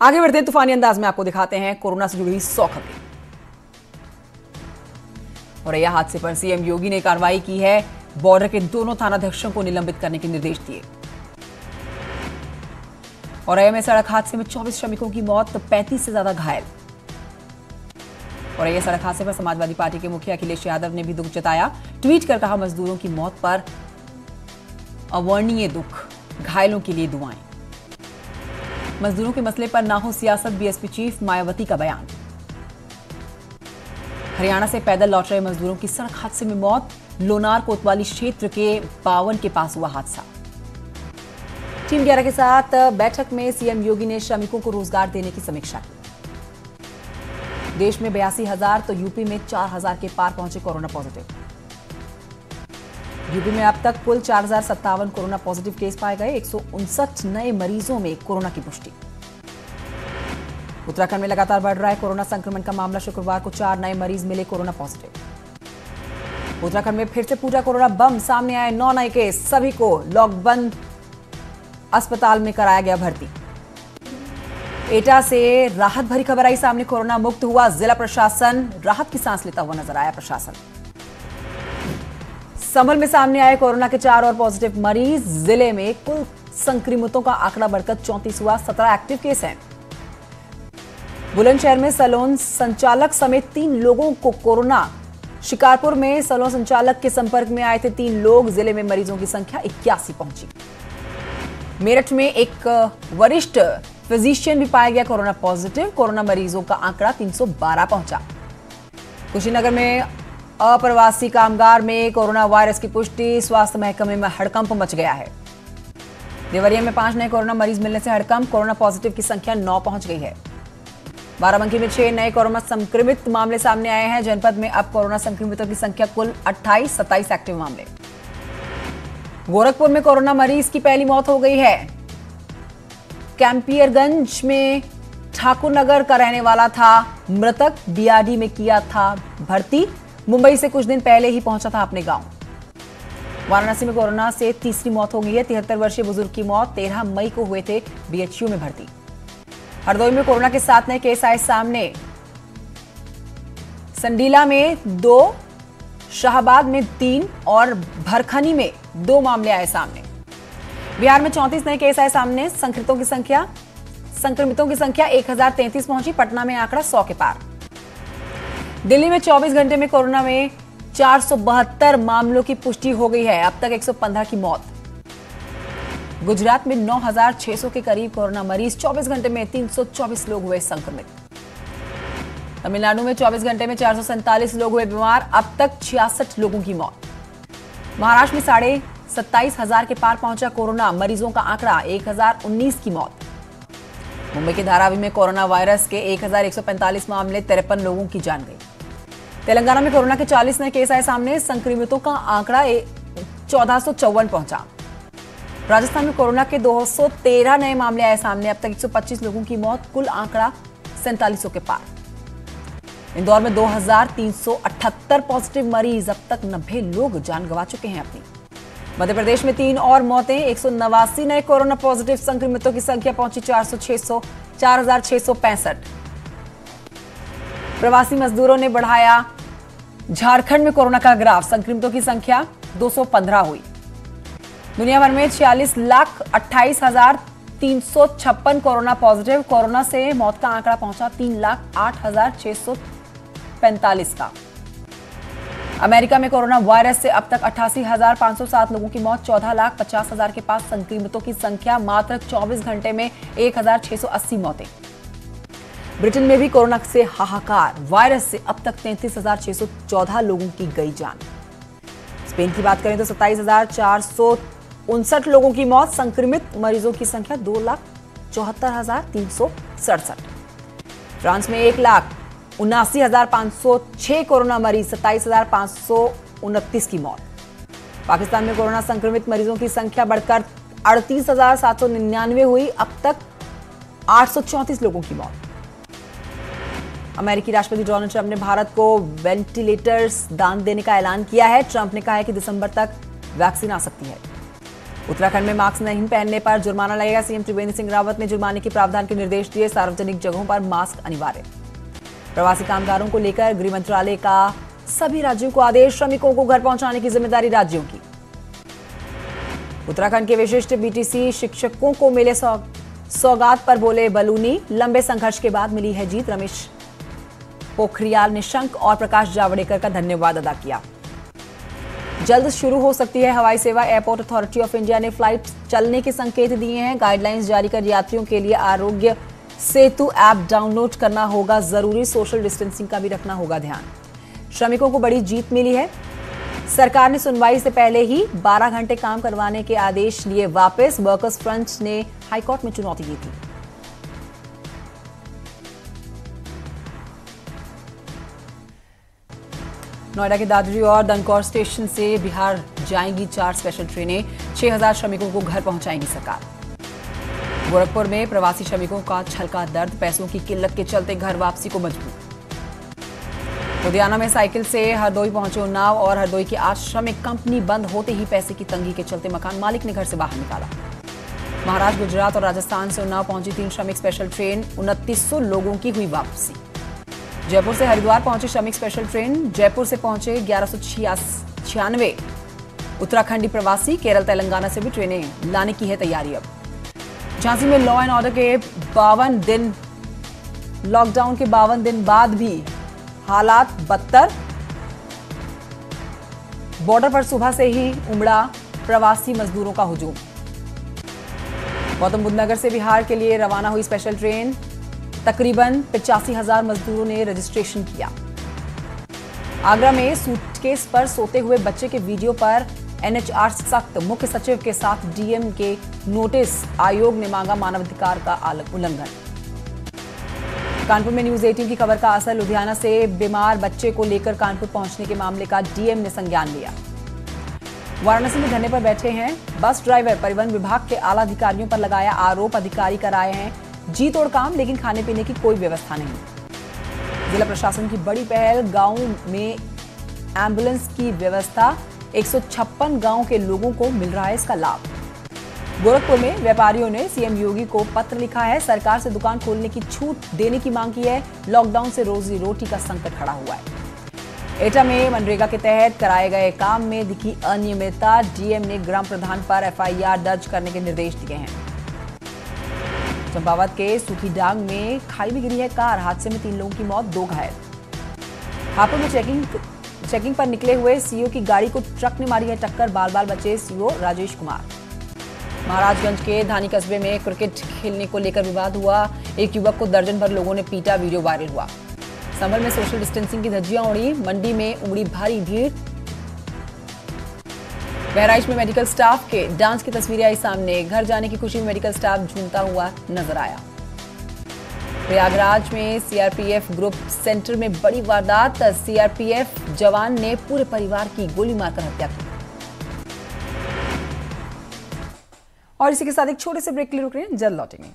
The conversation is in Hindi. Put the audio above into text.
आगे बढ़ते हैं, तूफानी अंदाज में आपको दिखाते हैं कोरोना से जुड़ी 100 खबरें। और यह हादसे पर सीएम योगी ने कार्रवाई की है। बॉर्डर के दोनों थानाध्यक्षों को निलंबित करने के निर्देश दिए। और में सड़क हादसे में 24 श्रमिकों की मौत, तो 35 से ज्यादा घायल। और यह सड़क हादसे पर समाजवादी पार्टी के मुखिया अखिलेश यादव ने भी दुख जताया। ट्वीट कर कहा, मजदूरों की मौत पर अवर्णनीय दुख, घायलों के लिए दुआएं। मजदूरों के मसले पर ना हो सियासत, बीएसपी चीफ मायावती का बयान। हरियाणा से पैदल लौट रहे मजदूरों की सड़क हादसे में मौत, लोनार कोतवाली क्षेत्र के 52 के पास हुआ हादसा। टीम 11 के साथ बैठक में सीएम योगी ने श्रमिकों को रोजगार देने की समीक्षा की। देश में 82,000 तो यूपी में 4,000 के पार पहुंचे कोरोना पॉजिटिव। यूपी में अब तक कुल 4,057 कोरोना पॉजिटिव केस पाए गए। 159 नए मरीजों में कोरोना की पुष्टि। उत्तराखंड में लगातार बढ़ रहा है कोरोना संक्रमण का मामला। शुक्रवार को 4 नए मरीज मिले कोरोना पॉजिटिव। उत्तराखंड में फिर से फूटा कोरोना बम, सामने आए 9 नए केस। सभी को लॉकबंद अस्पताल में कराया गया भर्ती। एटा से राहत भरी खबर आई सामने, कोरोना मुक्त हुआ जिला प्रशासन। राहत की सांस लेता हुआ नजर आया प्रशासन। संभल में सामने आए कोरोना के 4 और पॉजिटिव मरीज। जिले में कुल संक्रमितों का आंकड़ा बढ़कर 34 हुआ। 17 एक्टिव केस हैं। बुलंदशहर में सैलून संचालक समेत 3 लोगों को कोरोना। शिकारपुर में सैलून संचालक के संपर्क में आए थे 3 लोग। जिले में मरीजों की संख्या 81 पहुंची। मेरठ में एक वरिष्ठ फिजिशियन भी पाया गया कोरोना पॉजिटिव। कोरोना मरीजों का आंकड़ा 312 पहुंचा। कुशीनगर में अप्रवासी कामगार में कोरोना वायरस की पुष्टि। स्वास्थ्य महकमे में हड़कंप मच गया है। देवरिया में 5 नए कोरोना मरीज मिलने से हड़कंप। कोरोना पॉजिटिव की संख्या 9 पहुंच गई है। बाराबंकी में 6 नए कोरोना संक्रमित मामले सामने आए हैं। जनपद में अब कोरोना संक्रमितों की संख्या कुल 28, 27 एक्टिव मामले। गोरखपुर में कोरोना मरीज की पहली मौत हो गई है। कैंपियरगंज में ठाकुरनगर का रहने वाला था मृतक। बीआरडी में किया था भर्ती। मुंबई से कुछ दिन पहले ही पहुंचा था अपने गांव। वाराणसी में कोरोना से तीसरी मौत हो गई है। 73 वर्षीय बुजुर्ग की मौत 13 मई को हुए थे बीएचयू में भर्ती। हरदोई में कोरोना के 7 नए केस आए सामने। संडीला में 2, शाहबाद में 3 और भरखनी में 2 मामले आए सामने। बिहार में 34 नए केस आए सामने। संक्रमितों की संख्या 1033 पहुंची। पटना में आंकड़ा 100 के पार। दिल्ली में 24 घंटे में कोरोना में 472 मामलों की पुष्टि हो गई है। अब तक 115 की मौत। गुजरात में 9,600 के करीब कोरोना मरीज। 24 घंटे में 324 लोग हुए संक्रमित। तमिलनाडु में 24 घंटे में 447 लोग हुए बीमार। अब तक 66 लोगों की मौत। महाराष्ट्र में 27,500 के पार पहुंचा कोरोना मरीजों का आंकड़ा। 1,019 की मौत। मुंबई के धारावी में कोरोना वायरस के 1,145 मामले, 53 लोगों की जान गई। तेलंगाना में कोरोना के 40 नए केस आए सामने। संक्रमितों का आंकड़ा 1454 पहुंचा। राजस्थान में कोरोना के 213 नए मामले आए सामने। अब तक 125 लोगों की मौत। कुल आंकड़ा 4700 के पार। इंदौर में 2,378 पॉजिटिव मरीज। अब तक 90 लोग जान गंवा चुके हैं अपनी। मध्य प्रदेश में 3 और मौतें। 189 नए कोरोना पॉजिटिव संक्रमितों की संख्या पहुंची 4,665। प्रवासी मजदूरों ने बढ़ाया झारखंड में कोरोना का ग्राफ। संक्रमितों की संख्या 215 हुई। दुनिया भर में 46,28,356 कोरोना पॉजिटिव। कोरोना से मौत का आंकड़ा पहुंचा 3,08,645 का। अमेरिका में कोरोना वायरस से अब तक 88,507 लोगों की मौत। 14,50,000 के पास संक्रमितों की संख्या। मात्र 24 घंटे में 1,680 मौतें। ब्रिटेन में भी कोरोना से हाहाकार। वायरस से अब तक 33,614 लोगों की गई जान। स्पेन की बात करें तो 27,459 लोगों की मौत। संक्रमित मरीजों की संख्या 2,74,367। फ्रांस में 1,79,506 कोरोना मरीज। 27,529 की मौत। पाकिस्तान में कोरोना संक्रमित मरीजों की संख्या बढ़कर 38,799 हुई। अब तक 834 लोगों की मौत। अमेरिकी राष्ट्रपति डोनाल्ड ट्रंप ने भारत को वेंटिलेटर्स दान देने का ऐलान किया है। ट्रंप ने कहा है कि दिसंबर तक वैक्सीन आ सकती है। उत्तराखंड में मास्क नहीं पहनने पर जुर्माना लगेगा। सीएम त्रिवेंद्र सिंह रावत ने जुर्माने के प्रावधान के निर्देश दिए। सार्वजनिक जगहों पर मास्क अनिवार्य। प्रवासी कामगारों को लेकर गृह मंत्रालय का सभी राज्यों को आदेश। श्रमिकों को घर पहुंचाने की जिम्मेदारी राज्यों की। उत्तराखंड के विशिष्ट बीटीसी शिक्षकों को मिले सौगात पर बोले बलूनी। लंबे संघर्ष के बाद मिली है जीत। रमेश पोखरियाल निशंक और प्रकाश जावड़ेकर का धन्यवाद अदा किया। जल्द शुरू हो सकती है हवाई सेवा। एयरपोर्ट अथॉरिटी ऑफ इंडिया ने फ्लाइट चलने के संकेत दिए हैं। गाइडलाइंस जारी कर यात्रियों के लिए आरोग्य सेतु ऐप डाउनलोड करना होगा जरूरी। सोशल डिस्टेंसिंग का भी रखना होगा ध्यान। श्रमिकों को बड़ी जीत मिली है। सरकार ने सुनवाई से पहले ही 12 घंटे काम करवाने के आदेश लिए वापस। वर्कर्स फ्रंट ने हाईकोर्ट में चुनौती दी थी। नोएडा के दादरी और दनकौर स्टेशन से बिहार जाएंगी 4 स्पेशल ट्रेनें। 6000 श्रमिकों को घर पहुंचाएंगी सरकार। गोरखपुर में प्रवासी श्रमिकों का छलका दर्द। पैसों की किल्लत के चलते घर वापसी को मजबूर। लुधियाना में साइकिल से हरदोई पहुंचे उन्नाव और हरदोई की 8 श्रमिक। कंपनी बंद होते ही पैसे की तंगी के चलते मकान मालिक ने घर से बाहर निकाला। महाराष्ट्र, गुजरात और राजस्थान से उन्नाव पहुंची 3 श्रमिक स्पेशल ट्रेन। 2900 लोगों की हुई वापसी। जयपुर से हरिद्वार पहुंची श्रमिक स्पेशल ट्रेन। जयपुर से पहुंचे 1196 उत्तराखंडी प्रवासी। केरल, तेलंगाना से भी ट्रेनें लाने की है तैयारी। अब झांसी में लॉ एंड ऑर्डर के 52 दिन लॉकडाउन के 52 दिन बाद भी हालात बदतर। बॉर्डर पर सुबह से ही उमड़ा प्रवासी मजदूरों का हुजूम। गौतम बुद्ध नगर से बिहार के लिए रवाना हुई स्पेशल ट्रेन। तकरीबन 85,000 मजदूरों ने रजिस्ट्रेशन किया। आगरा में सूटकेस पर सोते हुए बच्चे के वीडियो पर एनएचआर सख्त। मुख्य सचिव के साथ डीएम के नोटिस। आयोग ने मांगा मानवाधिकार का उल्लंघन। कानपुर में न्यूज 18 की खबर का असर। लुधियाना से बीमार बच्चे को लेकर कानपुर पहुंचने के मामले का डीएम ने संज्ञान लिया। वाराणसी में धरने पर बैठे हैं बस ड्राइवर। परिवहन विभाग के आला अधिकारियों पर लगाया आरोप। अधिकारी कराए हैं जी तोड़ काम, लेकिन खाने पीने की कोई व्यवस्था नहीं। जिला प्रशासन की बड़ी पहल। गांव में एम्बुलेंस की व्यवस्था। 156 गांव के लोगों को मिल रहा है इसका लाभ। गोरखपुर में व्यापारियों ने सीएम योगी को पत्र लिखा है। सरकार से दुकान खोलने की छूट देने की मांग की है। लॉकडाउन से रोजी रोटी का संकट खड़ा हुआ है। एटा में मनरेगा के तहत कराए गए काम में दिखी अनियमितता। डीएम ने ग्राम प्रधान पर एफआईआर दर्ज करने के निर्देश दिए हैं। चंपावत के सूखीडांग में खाई में गिरी है कार। हादसे में 3 लोगों की मौत, 2 घायल। हापुड़ में चेकिंग पर निकले हुए सीओ की गाड़ी को ट्रक ने मारी है टक्कर। बाल बाल बचे सीओ राजेश कुमार। महाराजगंज के धानी कस्बे में क्रिकेट खेलने को लेकर विवाद हुआ। एक युवक को दर्जन भर लोगों ने पीटा। वीडियो वायरल हुआ। संभल में सोशल डिस्टेंसिंग की धज्जियां उड़ी। मंडी में उमड़ी भारी भीड़। बहराइच में मेडिकल स्टाफ के डांस की तस्वीरें आई सामने। घर जाने की खुशी में मेडिकल स्टाफ झूमता हुआ नजर आया। प्रयागराज में सीआरपीएफ ग्रुप सेंटर में बड़ी वारदात। सीआरपीएफ जवान ने पूरे परिवार की गोली मारकर हत्या की। और इसी के साथ एक छोटे से ब्रेक के लिए रुक रहे हैं, जल्द लौटेंगे।